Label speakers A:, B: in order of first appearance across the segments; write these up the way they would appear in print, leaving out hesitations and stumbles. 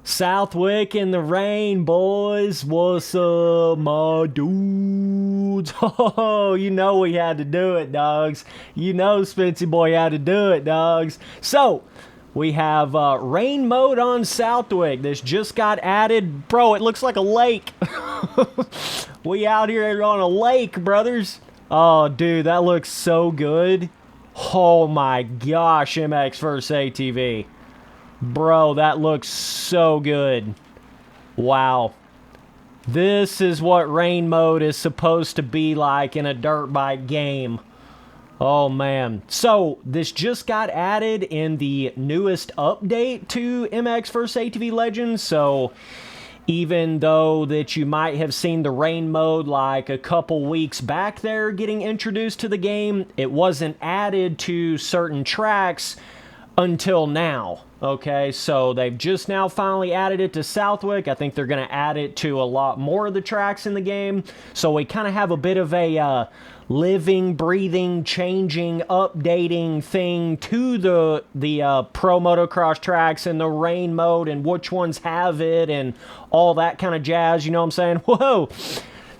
A: Southwick in the rain, boys. What's up, my dudes? Oh, you know we had to do it, dogs. You know Spency Boy had to do it, dogs. So, we have rain mode on Southwick. This just got added. Bro, it looks like a lake. We out here on a lake, brothers. Oh, dude, that looks so good. Oh, my gosh, MX versus ATV. Bro, that looks so good. Wow. This is what rain mode is supposed to be like in a dirt bike game. Oh, man. So, this just got added in the newest update to MX vs. ATV Legends. So, even though that you might have seen the rain mode like a couple weeks back there getting introduced to the game, it wasn't added to certain tracks until now. Okay, so they've just now finally added it to Southwick. I think they're going to add it to a lot more of the tracks in the game. So we kind of have a bit of a living, breathing, changing, updating thing to the pro motocross tracks and the rain mode and which ones have it and all that kind of jazz. You know what I'm saying? Whoa!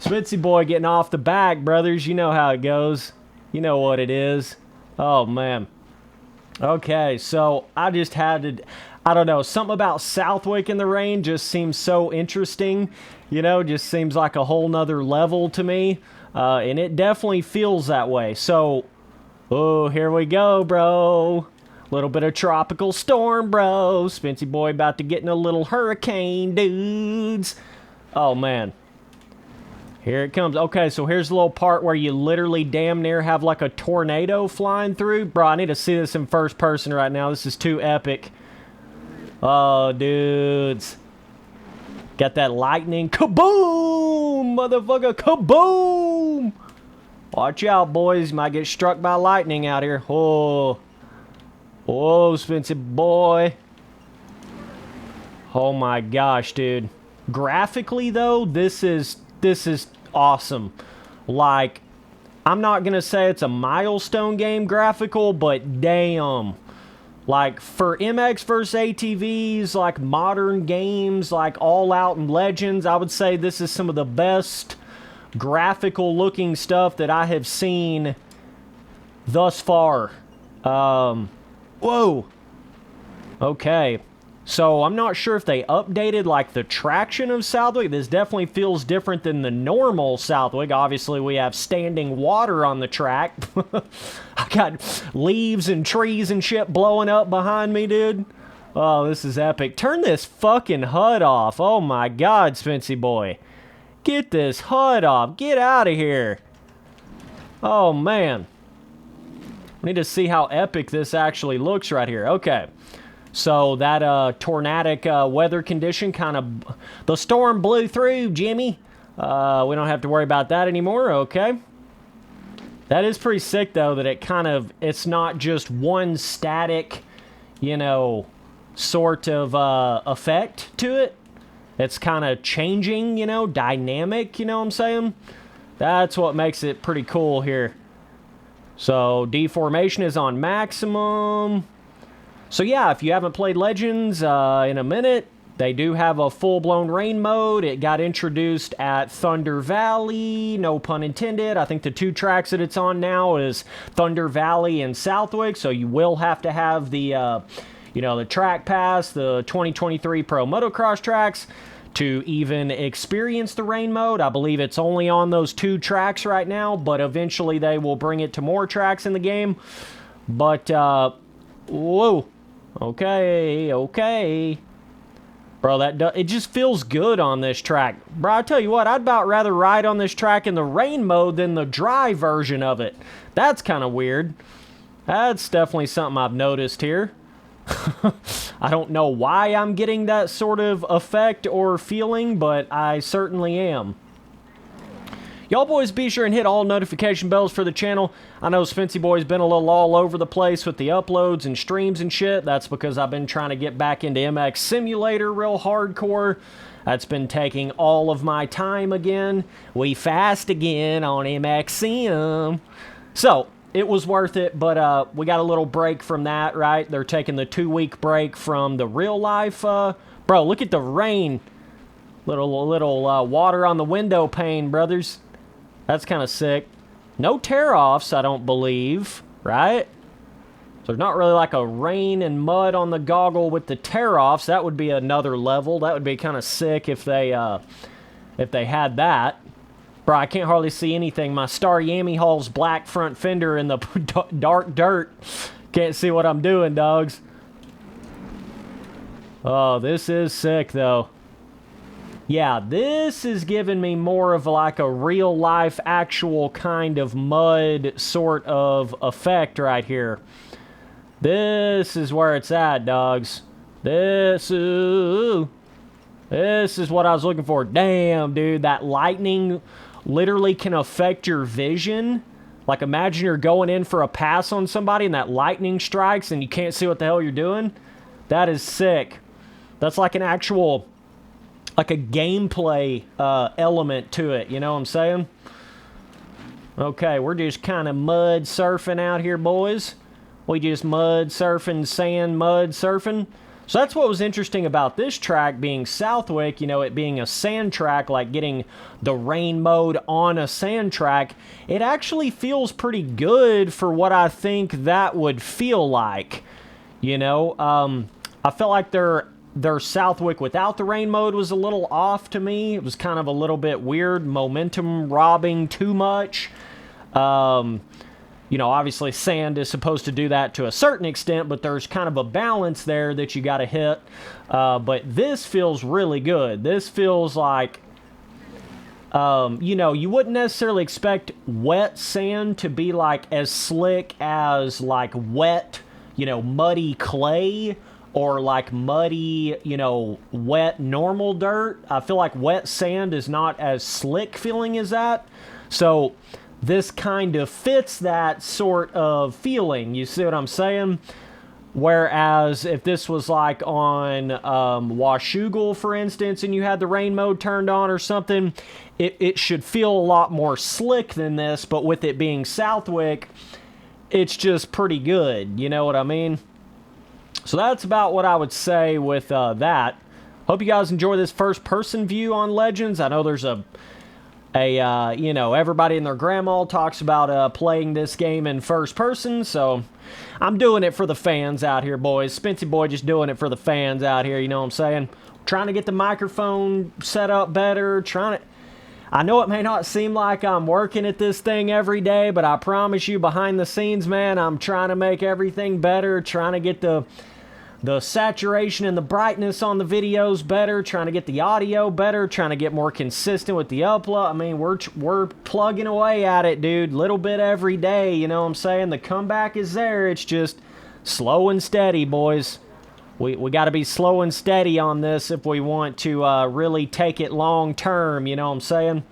A: Spency Boy getting off the back, brothers. You know how it goes. You know what it is. Oh, man. Okay, so I just had to, I don't know, something about Southwick in the rain just seems so interesting, you know, just seems like a whole nother level to me, and it definitely feels that way. So, oh, here we go, bro. Little bit of tropical storm, bro. Spency Boy about to get in a little hurricane, dudes. Oh, man. Here it comes. Okay, so here's the little part where you literally damn near have like a tornado flying through. Bro, I need to see this in first person right now. This is too epic. Oh, dudes. Got that lightning. Kaboom! Motherfucker, kaboom! Watch out, boys. You might get struck by lightning out here. Oh. Oh, Spency Boy. Oh my gosh, dude. Graphically, though, this is awesome. Like, I'm not gonna say it's a milestone game graphical, but damn. Like, for MX vs. ATVs, like modern games, like All Out and Legends, I would say this is some of the best graphical looking stuff that I have seen thus far. Whoa. Okay. So, I'm not sure if they updated, like, the traction of Southwick. This definitely feels different than the normal Southwick. Obviously, we have standing water on the track. I got leaves and trees and shit blowing up behind me, dude. Oh, this is epic. Turn this fucking HUD off. Oh, my God, Spency Boy. Get this HUD off. Get out of here. Oh, man. I need to see how epic this actually looks right here. Okay. So that tornadic weather condition kind of, the storm blew through, Jimmy. We don't have to worry about that anymore, okay. That is pretty sick, though, that it kind of, it's not just one static, you know, sort of effect to it. It's kind of changing, you know, dynamic, you know what I'm saying? That's what makes it pretty cool here. So, deformation is on maximum. So yeah, if you haven't played Legends in a minute, they do have a full-blown rain mode. It got introduced at Thunder Valley, no pun intended. I think the two tracks that it's on now is Thunder Valley and Southwick, so you will have to have the, you know, the track pass, the 2023 Pro Motocross tracks to even experience the rain mode. I believe it's only on those two tracks right now, but eventually they will bring it to more tracks in the game. But, whoa. Okay. Bro, it just feels good on this track. Bro, I tell you what, I'd about rather ride on this track in the rain mode than the dry version of it. That's kind of weird. That's definitely something I've noticed here. I don't know why I'm getting that sort of effect or feeling, but I certainly am. Y'all boys be sure and hit all notification bells for the channel. I know Spency Boy's been a little all over the place with the uploads and streams and shit. That's because I've been trying to get back into MX Simulator real hardcore. That's been taking all of my time again. We fast again on MX Sim. So, it was worth it, but we got a little break from that, right? They're taking the 2-week break from the real life Bro, look at the rain. Little water on the window pane, brothers. That's kind of sick. No tear-offs, I don't believe, right? So there's not really like a rain and mud on the goggle with the tear-offs. That would be another level. That would be kind of sick if they had that. Bro, I can't hardly see anything. My Star Yami Hall's black front fender in the dark dirt. Can't see what I'm doing, dogs. Oh, this is sick, though. Yeah, this is giving me more of like a real-life, actual kind of mud sort of effect right here. This is where it's at, dogs. This is what I was looking for. Damn, dude, that lightning literally can affect your vision. Like, imagine you're going in for a pass on somebody and that lightning strikes and you can't see what the hell you're doing. That is sick. That's like an actual, like a gameplay element to it, you know what I'm saying? Okay, we're just kind of mud surfing out here, boys. We just mud surfing, sand mud surfing. So that's what was interesting about this track being Southwick, you know, it being a sand track, like getting the rain mode on a sand track. It actually feels pretty good for what I think that would feel like, you know. I felt like their Southwick without the rain mode was a little off to me. It was kind of a little bit weird, momentum robbing too much. You know, obviously sand is supposed to do that to a certain extent, but there's kind of a balance there that you got to hit. But this feels really good. This feels like, you know, you wouldn't necessarily expect wet sand to be like as slick as like wet, you know, muddy clay or like muddy, you know, wet normal dirt. I feel like wet sand is not as slick feeling as that. So this kind of fits that sort of feeling. You see what I'm saying? Whereas if this was like on Washougal, for instance, and you had the rain mode turned on or something, it should feel a lot more slick than this, but with it being Southwick, it's just pretty good. You know what I mean? So that's about what I would say with that. Hope you guys enjoy this first-person view on Legends. I know there's you know, everybody and their grandma talks about playing this game in first person, so I'm doing it for the fans out here, boys. Spency Boy just doing it for the fans out here, you know what I'm saying? Trying to get the microphone set up better, I know it may not seem like I'm working at this thing every day, but I promise you, behind the scenes, man, I'm trying to make everything better, trying to get the saturation and the brightness on the videos better, trying to get the audio better, trying to get more consistent with the upload. I mean, we're plugging away at it, dude. Little bit every day, you know what I'm saying? The comeback is there. It's just slow and steady, boys. We got to be slow and steady on this if we want to really take it long term, you know what I'm saying?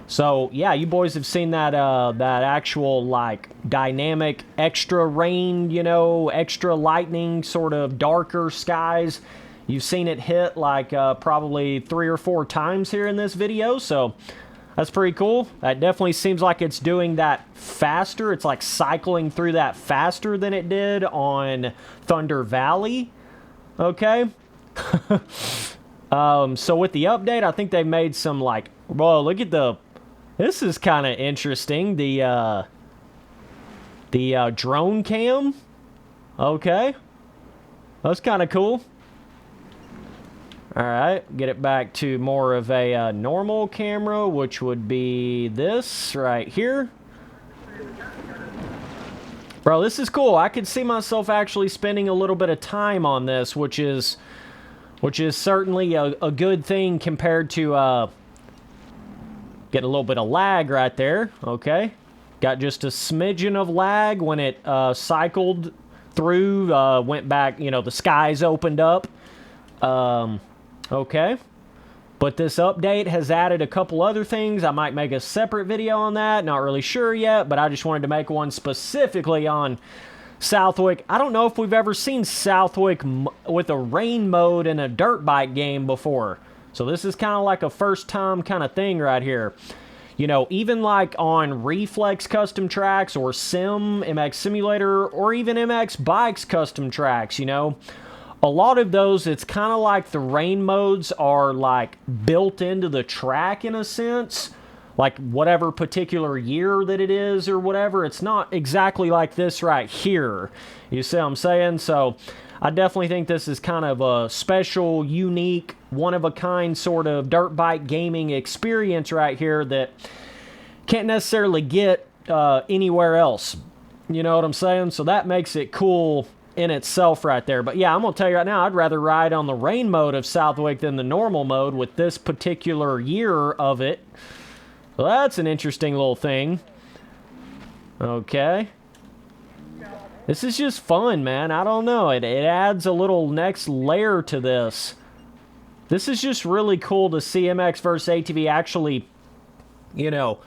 A: So, yeah, you boys have seen that that actual, like, dynamic extra rain, you know, extra lightning, sort of darker skies. You've seen it hit, like, probably 3 or 4 times here in this video, so that's pretty cool. That definitely seems like it's doing that faster. It's, like, cycling through that faster than it did on Thunder Valley, okay? So with the update, I think they made some, like, whoa, look at the... This is kind of interesting, the drone cam. Okay. That's kind of cool. Alright, get it back to more of a normal camera, which would be this right here. Bro, this is cool. I could see myself actually spending a little bit of time on this, which is certainly a good thing compared to... Getting a little bit of lag right there, okay. Got just a smidgen of lag when it cycled through, went back, you know, the skies opened up. Okay. But this update has added a couple other things. I might make a separate video on that, not really sure yet, but I just wanted to make one specifically on Southwick. I don't know if we've ever seen Southwick with a rain mode in a dirt bike game before. So this is kind of like a first time kind of thing right here. You know, even like on Reflex custom tracks or MX Simulator or even MX Bikes custom tracks, you know, a lot of those, it's kind of like the rain modes are like built into the track in a sense. Like whatever particular year that it is or whatever. It's not exactly like this right here. You see what I'm saying? So I definitely think this is kind of a special, unique, one-of-a-kind sort of dirt bike gaming experience right here that can't necessarily get anywhere else. You know what I'm saying? So that makes it cool in itself right there. But yeah, I'm going to tell you right now, I'd rather ride on the rain mode of Southwick than the normal mode with this particular year of it. Well, that's an interesting little thing. Okay. This is just fun, man. I don't know. It adds a little next layer to this. This is just really cool to see MX vs. ATV actually, you know,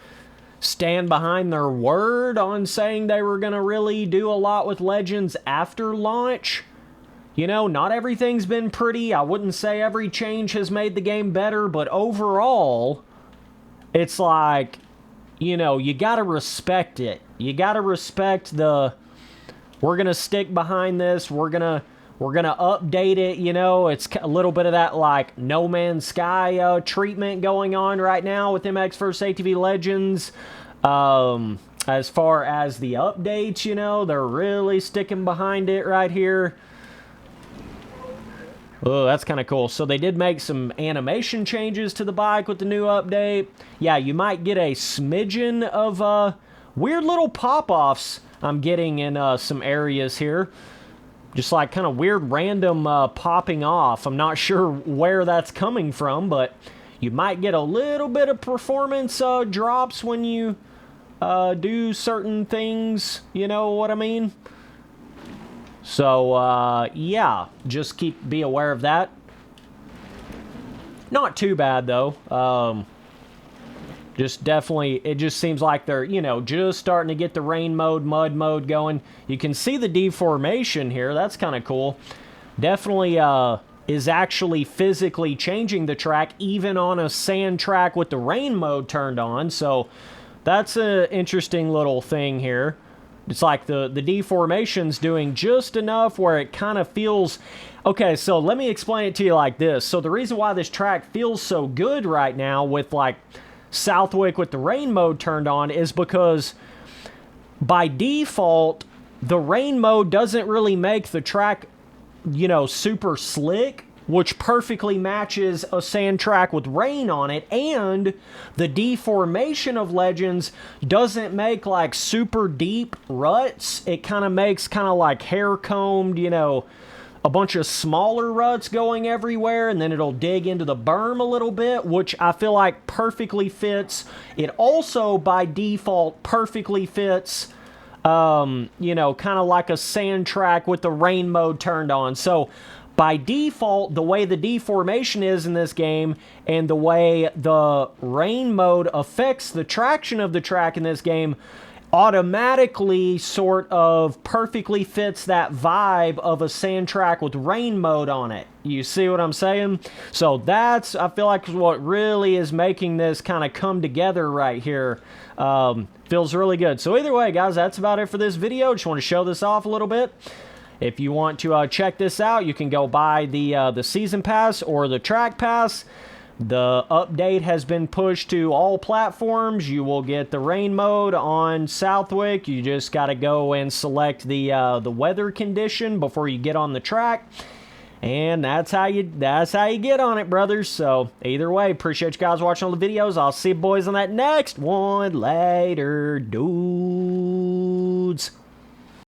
A: stand behind their word on saying they were going to really do a lot with Legends after launch. You know, not everything's been pretty. I wouldn't say every change has made the game better, but overall, it's like, you know, you got to respect it. You got to respect the, we're going to stick behind this. We're going to update it, you know. It's a little bit of that like No Man's Sky treatment going on right now with MX vs. ATV Legends. As far as the updates, you know, they're really sticking behind it right here. Oh, that's kind of cool. So they did make some animation changes to the bike with the new update. Yeah, you might get a smidgen of weird little pop-offs I'm getting in some areas here. Just like kind of weird random popping off. I'm not sure where that's coming from, but you might get a little bit of performance drops when you do certain things. You know what I mean? So, yeah, just be aware of that. Not too bad, though. Just definitely, it just seems like they're, you know, just starting to get the rain mode, mud mode going. You can see the deformation here. That's kind of cool. Definitely is actually physically changing the track, even on a sand track with the rain mode turned on. So that's an interesting little thing here. It's like the deformation's doing just enough where it kind of feels... Okay, so let me explain it to you like this. So the reason why this track feels so good right now with like Southwick with the rain mode turned on is because by default, the rain mode doesn't really make the track, you know, super slick, which perfectly matches a sand track with rain on it, and the deformation of Legends doesn't make like super deep ruts. It kind of makes kind of like hair combed, you know, a bunch of smaller ruts going everywhere, and then it'll dig into the berm a little bit, which I feel like perfectly fits. It also, by default, perfectly fits, you know, kind of like a sand track with the rain mode turned on. So by default, the way the deformation is in this game and the way the rain mode affects the traction of the track in this game automatically sort of perfectly fits that vibe of a sand track with rain mode on it. You see what I'm saying? So that's, I feel like, what really is making this kind of come together right here. Feels really good. So either way, guys, that's about it for this video. Just want to show this off a little bit. If you want to check this out, you can go buy the Season Pass or the Track Pass. The update has been pushed to all platforms. You will get the rain mode on Southwick. You just got to go and select the weather condition before you get on the track. And that's how you get on it, brothers. So either way, appreciate you guys watching all the videos. I'll see you boys on that next one. Later, dudes.